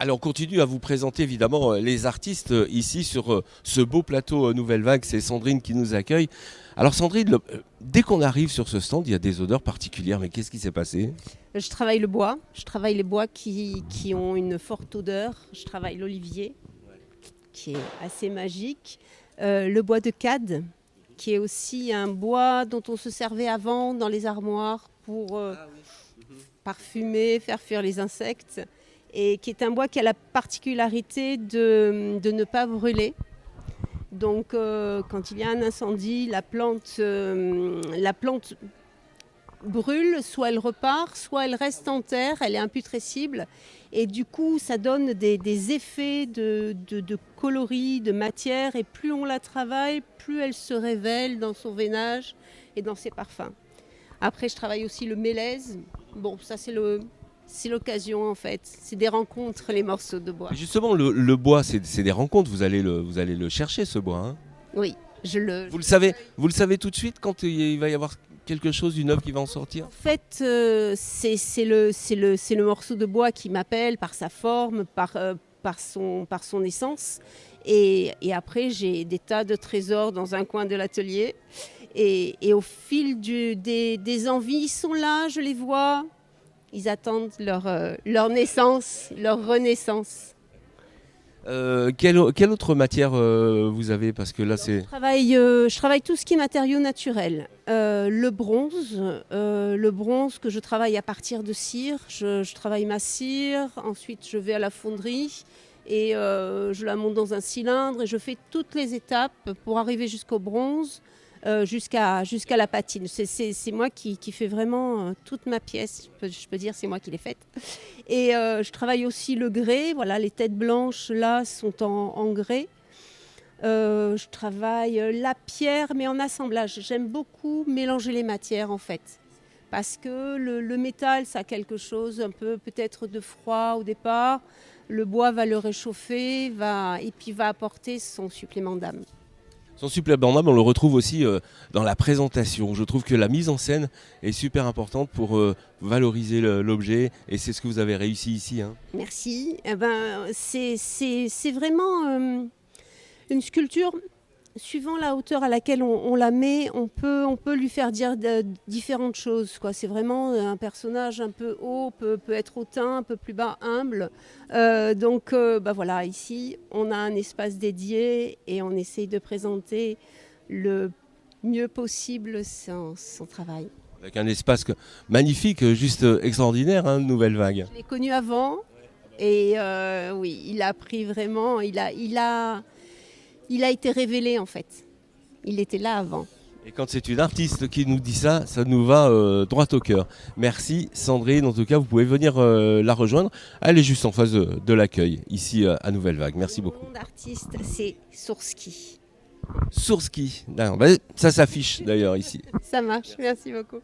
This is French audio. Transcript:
Alors on continue à vous présenter évidemment les artistes ici sur ce beau plateau Nouvelle Vague. C'est Sandrine qui nous accueille. Alors Sandrine, dès qu'on arrive sur ce stand, il y a des odeurs particulières. Mais qu'est-ce qui s'est passé? Je travaille le bois. Je travaille les bois qui ont une forte odeur. Je travaille l'olivier, qui est assez magique. Le bois de cade, qui est aussi un bois dont on se servait avant dans les armoires pour parfumer, faire fuir les insectes. Et qui est un bois qui a la particularité de ne pas brûler. Donc quand il y a un incendie, la plante brûle, soit elle repart, soit elle reste en terre, elle est imputrescible. Et du coup, ça donne des effets de coloris, de matière. Et plus on la travaille, plus elle se révèle dans son veinage et dans ses parfums. Après, je travaille aussi le mélèze. Bon, ça c'est l'occasion en fait. C'est des rencontres, les morceaux de bois. Justement, le bois, c'est des rencontres. Vous allez le chercher ce bois, hein. Oui, je le... Vous le savez tout de suite quand il va y avoir quelque chose, une œuvre qui va en sortir? En fait, c'est le morceau de bois qui m'appelle par sa forme, par son essence. Et après, j'ai des tas de trésors dans un coin de l'atelier. Et au fil des envies, ils sont là, je les vois. Ils attendent leur naissance, leur renaissance. Quelle autre matière vous avez? Parce que là, c'est... Je travaille tout ce qui est matériaux naturels. Le bronze que je travaille à partir de cire. Je travaille ma cire, ensuite je vais à la fonderie et je la monte dans un cylindre et je fais toutes les étapes pour arriver jusqu'au bronze, jusqu'à la patine. C'est moi qui fais vraiment toute ma pièce, je peux dire c'est moi qui l'ai faite. Et je travaille aussi le grès, voilà, les têtes blanches là sont en grès. Je travaille la pierre, mais en assemblage. J'aime beaucoup mélanger les matières, en fait. Parce que le métal, ça a quelque chose un peu peut-être de froid au départ. Le bois va le réchauffer et puis va apporter son supplément d'âme. Son supplément d'âme, on le retrouve aussi dans la présentation. Je trouve que la mise en scène est super importante pour valoriser l'objet. Et c'est ce que vous avez réussi ici, hein. Merci. Eh ben, c'est vraiment une sculpture. Suivant la hauteur à laquelle on la met, on peut lui faire dire différentes choses, quoi. C'est vraiment un personnage un peu haut, peut être hautain, un peu plus bas, humble. Voilà, ici, on a un espace dédié et on essaye de présenter le mieux possible son travail. Avec un espace magnifique, juste extraordinaire, hein, Nouvelle Vague. Je l'ai connu avant et oui, il a pris vraiment, il a été révélé en fait. Il était là avant. Et quand c'est une artiste qui nous dit ça, ça nous va droit au cœur. Merci Sandrine, en tout cas vous pouvez venir la rejoindre. Elle est juste en face de l'accueil, ici à Nouvelle Vague. Merci beaucoup. Mon nom d'artiste, c'est Sourski. Sourski, ça s'affiche d'ailleurs ici. Ça marche, merci beaucoup.